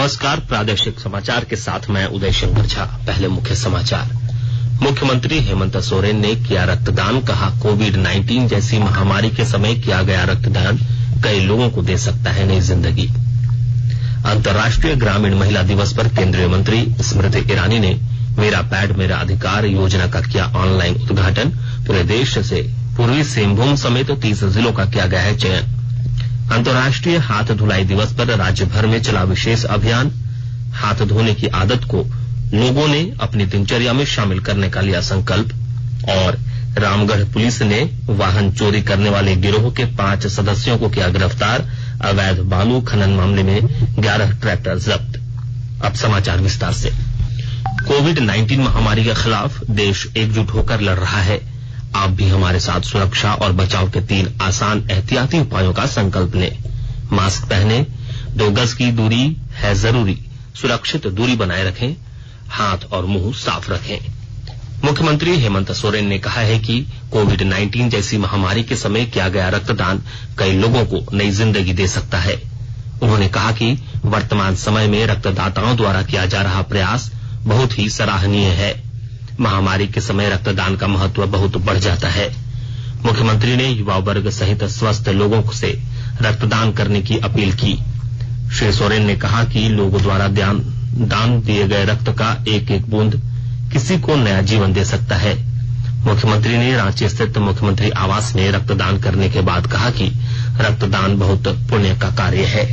नमस्कार, प्रादेशिक समाचार के साथ मैं उदय शंकर झा। पहले मुख्य समाचार। मुख्यमंत्री हेमंत सोरेन ने किया रक्तदान, कहा कोविड-19 जैसी महामारी के समय किया गया रक्तदान कई लोगों को दे सकता है नई जिंदगी। अंतर्राष्ट्रीय ग्रामीण महिला दिवस पर केंद्रीय मंत्री स्मृति ईरानी ने मेरा पैड मेरा अधिकार योजना का किया ऑनलाइन उद्घाटन। पूरे देश से पूर्वी सिंहभूम समेत 30 जिलों का किया गया है चयन। अंतर्राष्ट्रीय हाथ धुलाई दिवस पर राज्य भर में चला विशेष अभियान। हाथ धोने की आदत को लोगों ने अपनी दिनचर्या में शामिल करने का लिया संकल्प। और रामगढ़ पुलिस ने वाहन चोरी करने वाले गिरोह के 5 सदस्यों को किया गिरफ्तार। अवैध बालू खनन मामले में 11 ट्रैक्टर जब्त। अब समाचार विस्तार से। कोविड-19 महामारी के खिलाफ देश एकजुट होकर लड़ रहा है। आप भी हमारे साथ सुरक्षा और बचाव के 3 आसान एहतियाती उपायों का संकल्प लें। मास्क पहने, 2 गज की दूरी है जरूरी, सुरक्षित दूरी बनाए रखें, हाथ और मुंह साफ रखें। मुख्यमंत्री हेमंत सोरेन ने कहा है कि कोविड-19 जैसी महामारी के समय किया गया रक्तदान कई लोगों को नई जिंदगी दे सकता है। उन्होंने कहा कि वर्तमान समय में रक्तदाताओं द्वारा किया जा रहा प्रयास बहुत ही सराहनीय है। महामारी के समय रक्तदान का महत्व बहुत बढ़ जाता है। मुख्यमंत्री ने युवा वर्ग सहित स्वस्थ लोगों से रक्तदान करने की अपील की। श्री सोरेन ने कहा कि लोगों द्वारा दान दिए गए रक्त का एक एक बूंद किसी को नया जीवन दे सकता है। मुख्यमंत्री ने रांची स्थित मुख्यमंत्री आवास में रक्तदान करने के बाद कहा कि रक्तदान बहुत पुण्य का कार्य है।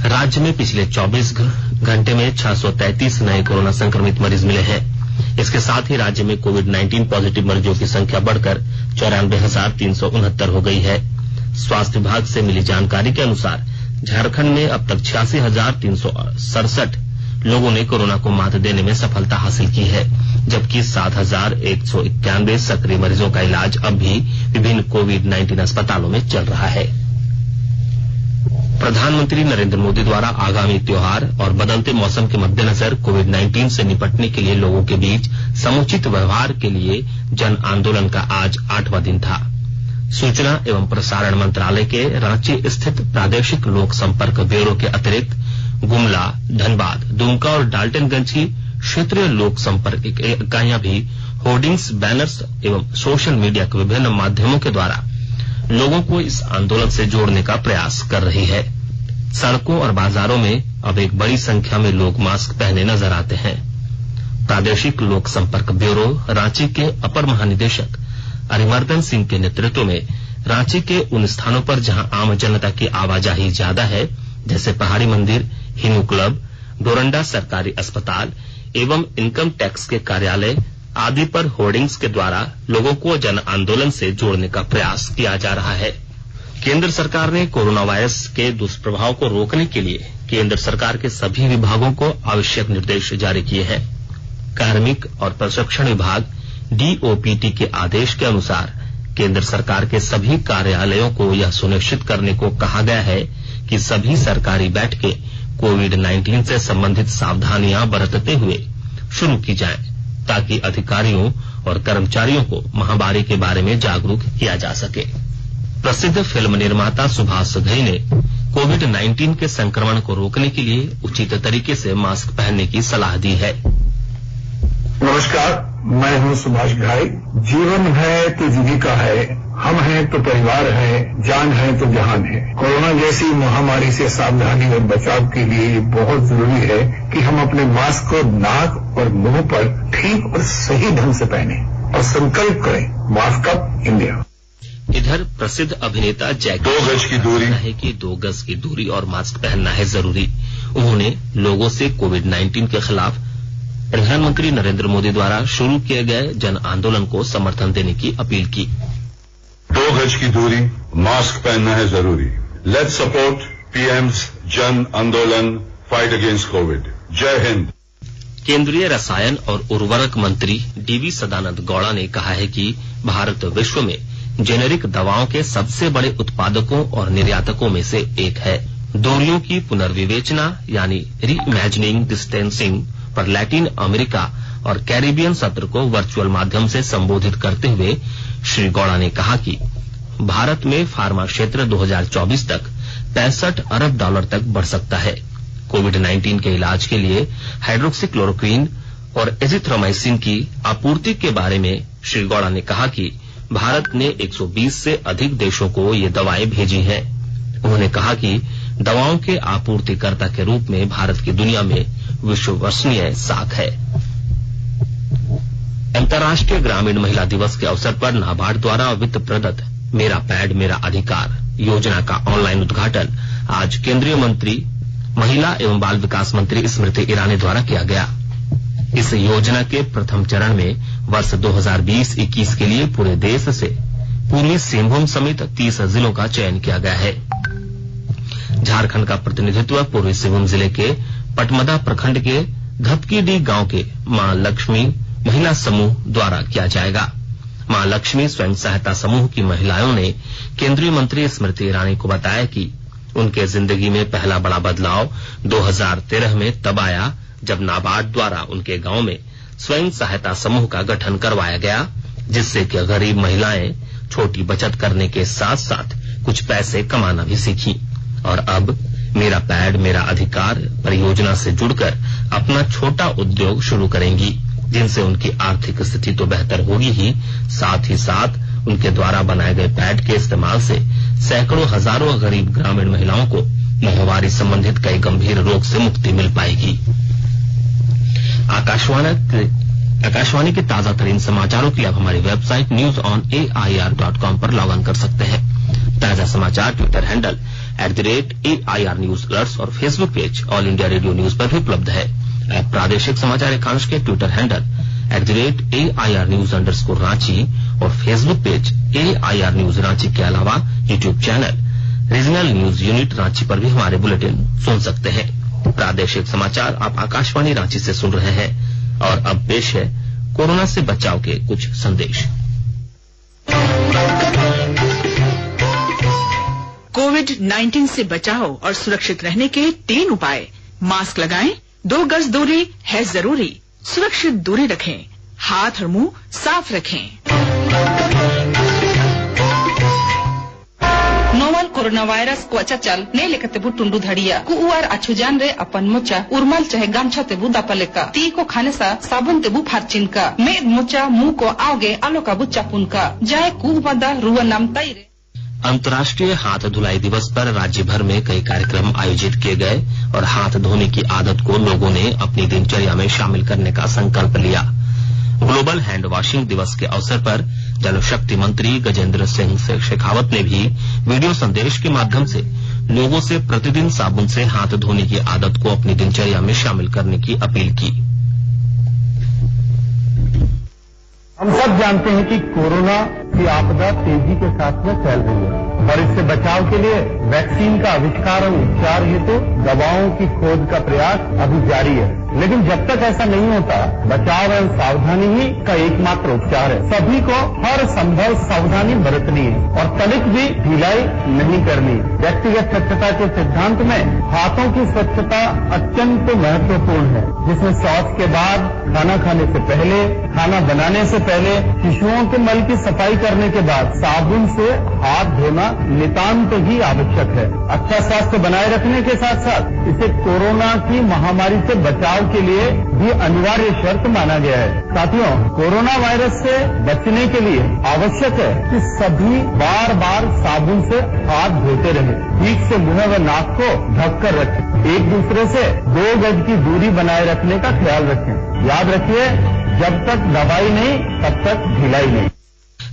राज्य में पिछले 24 घंटे में 633 नए कोरोना संक्रमित मरीज मिले हैं। इसके साथ ही राज्य में कोविड-19 पॉजिटिव मरीजों की संख्या बढ़कर 94,369 हो गई है। स्वास्थ्य विभाग से मिली जानकारी के अनुसार झारखंड में अब तक 86,367 लोगों ने कोरोना को मात देने में सफलता हासिल की है, जबकि 7,191 सक्रिय मरीजों का इलाज अब भी विभिन्न कोविड-19 अस्पतालों में चल रहा है। प्रधानमंत्री नरेंद्र मोदी द्वारा आगामी त्योहार और बदलते मौसम के मद्देनजर कोविड-19 से निपटने के लिए लोगों के बीच समुचित व्यवहार के लिए जन आंदोलन का आज 8वां दिन था। सूचना एवं प्रसारण मंत्रालय के रांची स्थित प्रादेशिक लोक संपर्क ब्यूरो के अतिरिक्त गुमला, धनबाद, दुमका और डाल्टनगंज की क्षेत्रीय लोक संपर्क इकाइयां भी होर्डिंग्स, बैनर्स एवं सोशल मीडिया के विभिन्न माध्यमों के द्वारा लोगों को इस आंदोलन से जोड़ने का प्रयास कर रही है। सड़कों और बाजारों में अब एक बड़ी संख्या में लोग मास्क पहने नजर आते हैं। प्रादेशिक लोक संपर्क ब्यूरो रांची के अपर महानिदेशक अरिमर्दन सिंह के नेतृत्व में रांची के उन स्थानों पर जहां आम जनता की आवाजाही ज्यादा है, जैसे पहाड़ी मंदिर, हिंदू क्लब, डोरंडा सरकारी अस्पताल एवं इनकम टैक्स के कार्यालय आदि पर होर्डिंग्स के द्वारा लोगों को जन आंदोलन से जोड़ने का प्रयास किया जा रहा है। केंद्र सरकार ने कोरोना वायरस के दुष्प्रभाव को रोकने के लिए केंद्र सरकार के सभी विभागों को आवश्यक निर्देश जारी किए हैं। कार्मिक और प्रशिक्षण विभाग डीओपीटी के आदेश के अनुसार केंद्र सरकार के सभी कार्यालयों को यह सुनिश्चित करने को कहा गया है कि सभी सरकारी बैठकें कोविड-19 से संबंधित सावधानियां बरतते हुए शुरू की जाएं, ताकि अधिकारियों और कर्मचारियों को महामारी के बारे में जागरूक किया जा सके। प्रसिद्ध फिल्म निर्माता सुभाष घई ने कोविड-19 के संक्रमण को रोकने के लिए उचित तरीके से मास्क पहनने की सलाह दी है। नमस्कार, मैं हूं सुभाष घई। जीवन है तो जीविका है, हम हैं तो परिवार है, जान है तो जहान है। कोरोना जैसी महामारी से सावधानी और बचाव के लिए बहुत जरूरी है कि हम अपने मास्क को नाक और मुंह पर ठीक और सही ढंग से पहने और संकल्प करें, मास्क अप इंडिया। इधर प्रसिद्ध अभिनेता जैकी 2 गज की दूरी है कि 2 गज की दूरी और मास्क पहनना है जरूरी। उन्होंने लोगों से कोविड-19 के खिलाफ प्रधानमंत्री नरेंद्र मोदी द्वारा शुरू किए गए जन आंदोलन को समर्थन देने की अपील की। 2 गज की दूरी, मास्क पहनना है जरूरी। लेट्स सपोर्ट पीएम्स जन आंदोलन, फाइट अगेंस्ट कोविड। जय हिंद। केंद्रीय रसायन और उर्वरक मंत्री डीवी सदानंद गौड़ा ने कहा है कि भारत विश्व में जेनेरिक दवाओं के सबसे बड़े उत्पादकों और निर्यातकों में से एक है। दूरियों की पुनर्विवेचना यानी रीइमेजिनिंग डिस्टेंसिंग पर लैटिन अमेरिका और कैरिबियन सत्र को वर्चुअल माध्यम से संबोधित करते हुए श्री गौड़ा ने कहा कि भारत में फार्मा क्षेत्र 2024 तक $65 अरब तक बढ़ सकता है। कोविड-19 के इलाज के लिए हाइड्रोक्सीक्लोरोक्वीन और एजिथ्रोमाइसिन की आपूर्ति के बारे में श्री गौड़ा ने कहा कि भारत ने 120 से अधिक देशों को ये दवाएं भेजी हैं। उन्होंने कहा कि दवाओं के आपूर्तिकर्ता के रूप में भारत की दुनिया में विश्वसनीय साख है। अंतर्राष्ट्रीय ग्रामीण महिला दिवस के अवसर पर नाबार्ड द्वारा वित्त प्रदत्त मेरा पैड मेरा अधिकार योजना का ऑनलाइन उद्घाटन आज केंद्रीय मंत्री महिला एवं बाल विकास मंत्री स्मृति ईरानी द्वारा किया गया। इस योजना के प्रथम चरण में वर्ष 2020-21 के लिए पूरे देश से पूर्वी सिंहभूम समेत 30 जिलों का चयन किया गया है। झारखंड का प्रतिनिधित्व पूर्वी सिंहभूम जिले के पटमदा प्रखंड के धपकीडीह गांव के मां लक्ष्मी महिला समूह द्वारा किया जाएगा। मां लक्ष्मी स्वयं सहायता समूह की महिलाओं ने केंद्रीय मंत्री स्मृति ईरानी को बताया कि उनके जिंदगी में पहला बड़ा बदलाव 2013 में तब आया जब नाबार्ड द्वारा उनके गांव में स्वयं सहायता समूह का गठन करवाया गया, जिससे कि गरीब महिलाएं छोटी बचत करने के साथ साथ कुछ पैसे कमाना भी सीखी और अब मेरा पैड मेरा अधिकार परियोजना से जुड़कर अपना छोटा उद्योग शुरू करेंगी, जिनसे उनकी आर्थिक स्थिति तो बेहतर होगी ही साथ उनके द्वारा बनाए गए पैड के इस्तेमाल से सैकड़ों हजारों गरीब ग्रामीण महिलाओं को माहवारी संबंधित कई गंभीर रोग से मुक्ति मिल पाएगी। आकाशवाणी के ताजा तरीन समाचारों के लिए आप हमारी वेबसाइट newsonair.com पर लॉग ऑन कर सकते हैं। ताजा समाचार Twitter handle @AIR News Alerts और Facebook page all India radio news पर भी उपलब्ध है। आप प्रादेशिक समाचार एकांश के Twitter handle @AIR News _Ranchi और Facebook page AIR News Ranchi के अलावा YouTube channel regional news unit Ranchi पर भी हमारे बुलेटिन सुन सकते हैं। प्रादेशिक समाचार आप आकाशवाणी रांची से सुन रहे हैं और अब पेश है कोरोना से बचाव के कुछ संदेश। कोविड-19 से बचाव और सुरक्षित रहने के 3 उपाय। मास्क लगाएं, 2 गज दूरी है जरूरी, सुरक्षित दूरी रखें, हाथ और मुंह साफ रखें। नोवल कोरोना वायरस को अच्छा चल ने लेकते बु टुंडू धड़िया कुआर अछुजान रे अपन मोचा उर्मल चाहे गामछा ते बु दापलेका ती को खाने सा साबुन ते बु फारचिन का में मोचा मुंह को आगे आलो का बुच्चा पुन का जाए कु बदा रुआ नाम ताइरे। अंतर्राष्ट्रीय हाथ धुलाई दिवस पर राज्य भर में कई कार्यक्रम आयोजित किए गए और हाथ धोने की आदत को लोगों ने अपनी दिनचर्या में शामिल करने का संकल्प लिया। ग्लोबल हैंड वॉशिंग दिवस के अवसर पर जल शक्ति मंत्री गजेंद्र सिंह शेखावत ने भी वीडियो संदेश के माध्यम से लोगों से प्रतिदिन साबुन से हाथ धोने की आदत को अपनी दिनचर्या में शामिल करने की अपील की। हम सब जानते हैं कि कोरोना की आपदा तेजी के साथ में फैल रही है और इससे बचाव के लिए वैक्सीन का आविष्कार और उपचार हेतु दवाओं की खोज का प्रयास अभी जारी है, लेकिन जब तक ऐसा नहीं होता बचाव एवं सावधानी ही का एकमात्र उपचार है। सभी को हर संभव सावधानी बरतनी है और तनिक भी ढिलाई नहीं करनी। व्यक्तिगत स्वच्छता के सिद्धांत में हाथों की स्वच्छता अत्यंत महत्वपूर्ण है, जिसमें शौच के बाद, खाना खाने से पहले, खाना बनाने से पहले, शिशुओं के मल की सफाई करने के बाद साबुन से हाथ धोना नितांत ही आवश्यक है। अच्छा स्वास्थ्य बनाए रखने के साथ साथ इसे कोरोना की महामारी से बचाव के लिए भी अनिवार्य शर्त माना गया है। साथियों, कोरोना वायरस से बचने के लिए आवश्यक है कि सभी बार बार साबुन से हाथ धोते रहें, ठीक से मुंह व नाक को ढककर रखें, एक दूसरे से 2 गज की दूरी बनाए रखने का ख्याल रखें। याद रखिए, जब तक दवाई नहीं तब तक ढिलाई नहीं।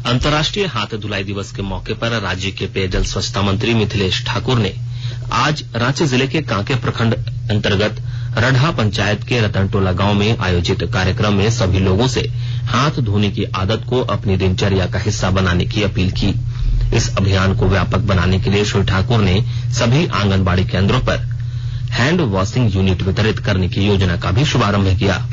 अंतर्राष्ट्रीय हाथ धुलाई दिवस के मौके पर राज्य के पेयजल स्वच्छता मंत्री मिथिलेश ठाकुर ने आज रांची जिले के कांके प्रखंड अंतर्गत रढ़ा पंचायत के रतनटोला गांव में आयोजित कार्यक्रम में सभी लोगों से हाथ धोने की आदत को अपनी दिनचर्या का हिस्सा बनाने की अपील की। इस अभियान को व्यापक बनाने के लिए श्री ठाकुर ने सभी आंगनबाड़ी केंद्रों पर हैंड वॉशिंग यूनिट वितरित करने की योजना का भी शुभारंभ किया।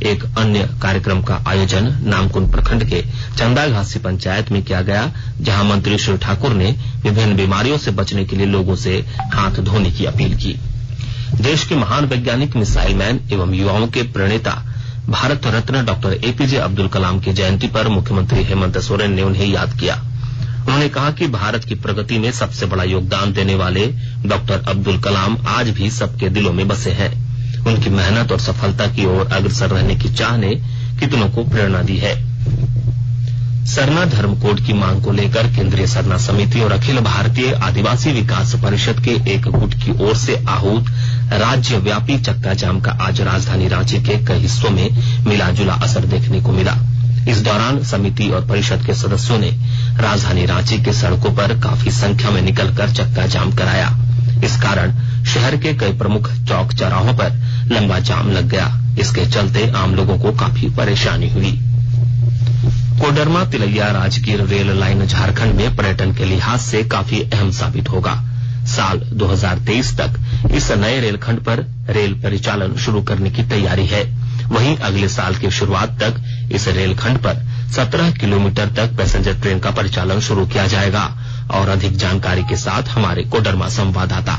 एक अन्य कार्यक्रम का आयोजन नामकुंड प्रखंड के चंदाघासी पंचायत में किया गया, जहां मंत्री श्री ठाकुर ने विभिन्न बीमारियों से बचने के लिए लोगों से हाथ धोने की अपील की। देश के महान वैज्ञानिक, मिसाइल मैन एवं युवाओं के प्रणेता भारत रत्न डॉक्टर APJ अब्दुल कलाम की जयंती पर मुख्यमंत्री हेमंत सोरेन ने उन्हें याद किया। उन्होंने कहा कि भारत की प्रगति में सबसे बड़ा योगदान देने वाले डॉक्टर अब्दुल कलाम आज भी सबके दिलों में बसे हैं। उनकी मेहनत और सफलता की ओर अग्रसर रहने की चाह ने कितनों को प्रेरणा दी है। सरना धर्म कोड की मांग को लेकर केंद्रीय सरना समिति और अखिल भारतीय आदिवासी विकास परिषद के एक गुट की ओर से आहूत राज्यव्यापी चक्का जाम का आज राजधानी रांची के कई हिस्सों में मिला जुला असर देखने को मिला। इस दौरान समिति और परिषद के सदस्यों ने राजधानी रांची के सड़कों पर काफी संख्या में निकलकर चक्का जाम कराया। इस कारण शहर के कई प्रमुख चौक चौराहों पर लंबा जाम लग गया। इसके चलते आम लोगों को काफी परेशानी हुई। कोडरमा तिलैया राजगीर रेल लाइन झारखंड में पर्यटन के लिहाज से काफी अहम साबित होगा। साल 2023 तक इस नए रेलखंड पर रेल परिचालन शुरू करने की तैयारी है। वहीं अगले साल की शुरुआत तक इस रेलखंड पर 17 किलोमीटर तक पैसेंजर ट्रेन का परिचालन शुरू किया जाएगा। और अधिक जानकारी के साथ हमारे कोडरमा संवाददाता।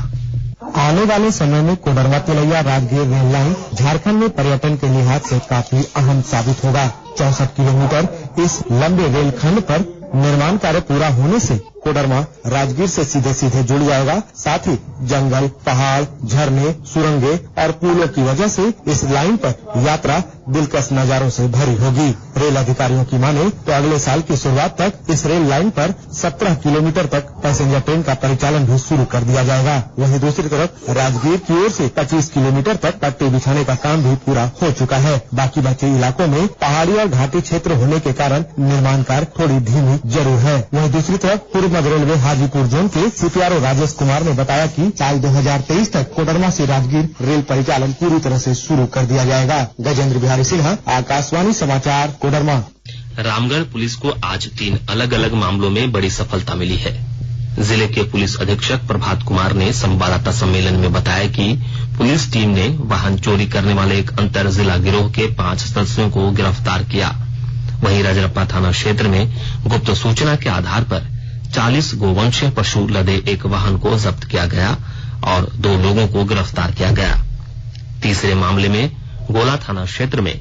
आने वाले समय में कोडरमा तिलैया राजगीर रेल लाइन झारखंड में पर्यटन के लिहाज से काफी अहम साबित होगा। 64 किलोमीटर इस लंबे रेलखंड पर निर्माण कार्य पूरा होने से कोडरमा राजगीर से सीधे सीधे जुड़ जाएगा। साथ ही जंगल, पहाड़, झरने, सुरंगे और पुलों की वजह से इस लाइन पर यात्रा दिलकश नजारों से भरी होगी। रेल अधिकारियों की माने तो अगले साल की शुरुआत तक इस रेल लाइन पर 17 किलोमीटर तक पैसेंजर ट्रेन का परिचालन भी शुरू कर दिया जाएगा। वहीं दूसरी तरफ राजगीर की ओर से 25 किलोमीटर तक पट्टी बिछाने का काम भी पूरा हो चुका है। बाकी बचे इलाकों में पहाड़ी और घाटी क्षेत्र होने के कारण निर्माण कार्य थोड़ी धीमी जरूर है। वहीं दूसरी तरफ पूर्व मध्य रेलवे हाजीपुर जोन के सीपीआरओ राजेश कुमार ने बताया कि साल 2023 तक कोडरमा से राजगीर रेल परिचालन पूरी तरह से शुरू कर दिया जाएगा। गजेंद्र बिहारी सिन्हा, आकाशवाणी समाचार, कोडरमा। रामगढ़ पुलिस को आज 3 अलग अलग मामलों में बड़ी सफलता मिली है। जिले के पुलिस अधीक्षक प्रभात कुमार ने संवाददाता सम्मेलन में बताया कि पुलिस टीम ने वाहन चोरी करने वाले एक अंतर जिला गिरोह के 5 सदस्यों को गिरफ्तार किया। वहीं रजरप्पा थाना क्षेत्र में गुप्त सूचना के आधार पर 40 गोवंशीय पशु लदे एक वाहन को जब्त किया गया और 2 लोगों को गिरफ्तार किया गया। तीसरे मामले में गोला थाना क्षेत्र में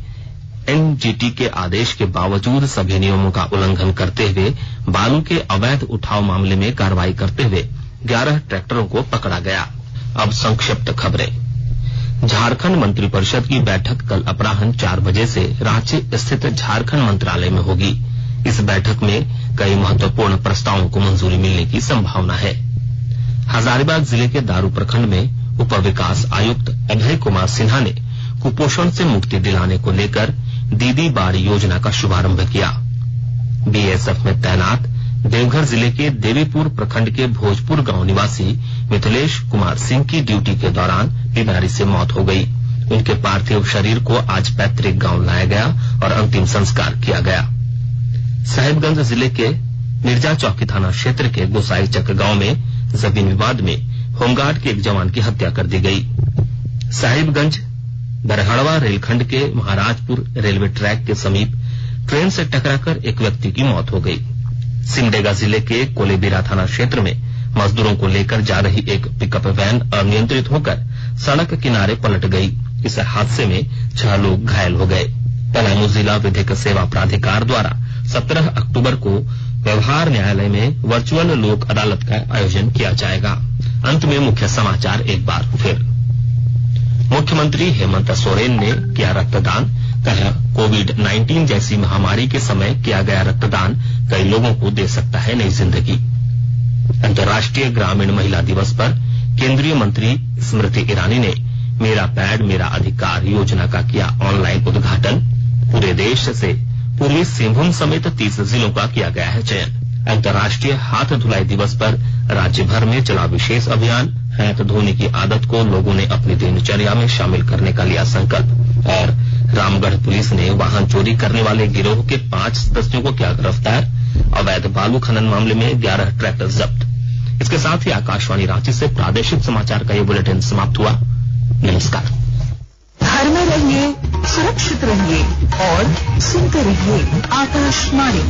एनजीटी के आदेश के बावजूद सभी नियमों का उल्लंघन करते हुए बालू के अवैध उठाव मामले में कार्रवाई करते हुए 11 ट्रैक्टरों को पकड़ा गया। अब संक्षिप्त खबरें। झारखंड मंत्रिपरिषद की बैठक कल अपराह्न 4 बजे से रांची स्थित झारखंड मंत्रालय में होगी। इस बैठक में कई महत्वपूर्ण प्रस्तावों को मंजूरी मिलने की संभावना है। हजारीबाग जिले के दारू प्रखंड में उप विकास आयुक्त अभय कुमार सिन्हा ने कुपोषण से मुक्ति दिलाने को लेकर दीदी बाड़ी योजना का शुभारंभ किया। बीएसएफ में तैनात देवघर जिले के देवीपुर प्रखंड के भोजपुर गांव निवासी मिथिलेश कुमार सिंह की ड्यूटी के दौरान बीमारी से मौत हो गई। उनके पार्थिव शरीर को आज पैतृक गांव लाया गया और अंतिम संस्कार किया गया। साहिबगंज जिले के मिर्जा चौकी थाना क्षेत्र के गोसाईचक गांव में जमीन विवाद में होमगार्ड के एक जवान की हत्या कर दी गई। साहिबगंज बरहड़वा रेलखंड के महाराजपुर रेलवे ट्रैक के समीप ट्रेन से टकराकर एक व्यक्ति की मौत हो गई। सिमडेगा जिले के कोलेबिरा थाना क्षेत्र में मजदूरों को लेकर जा रही एक पिकअप वैन अनियंत्रित होकर सड़क किनारे पलट गई। इस हादसे में 6 लोग घायल हो गए। पलामू जिला विधिक सेवा प्राधिकार द्वारा 17 अक्टूबर को व्यवहार न्यायालय में वर्चुअल लोक अदालत का आयोजन किया जाएगा। अंत में मुख्य समाचार एक बार फिर। मुख्यमंत्री हेमंत सोरेन ने किया रक्तदान, कहा कोविड-19 जैसी महामारी के समय किया गया रक्तदान कई लोगों को दे सकता है नई जिंदगी। अंतर्राष्ट्रीय ग्रामीण महिला दिवस पर केंद्रीय मंत्री स्मृति ईरानी ने मेरा पैड मेरा अधिकार योजना का किया ऑनलाइन उद्घाटन। पूरे देश से पूर्वी सिंहभूम समेत 30 जिलों का किया गया है चयन। अंतर्राष्ट्रीय हाथ धुलाई दिवस पर राज्य भर में चला विशेष अभियान। हाथ धोने की आदत को लोगों ने अपनी दिनचर्या में शामिल करने का लिया संकल्प। और रामगढ़ पुलिस ने वाहन चोरी करने वाले गिरोह के 5 सदस्यों को किया गिरफ्तार। अवैध बालू खनन मामले में 11 ट्रैक्टर जब्त। इसके साथ ही आकाशवाणी रांची से प्रादेशिक समाचार का ये बुलेटिन समाप्त हुआ। नमस्कार। घर में रहिए, सुरक्षित रहिए और सुनते रहिए आकाशवाणी।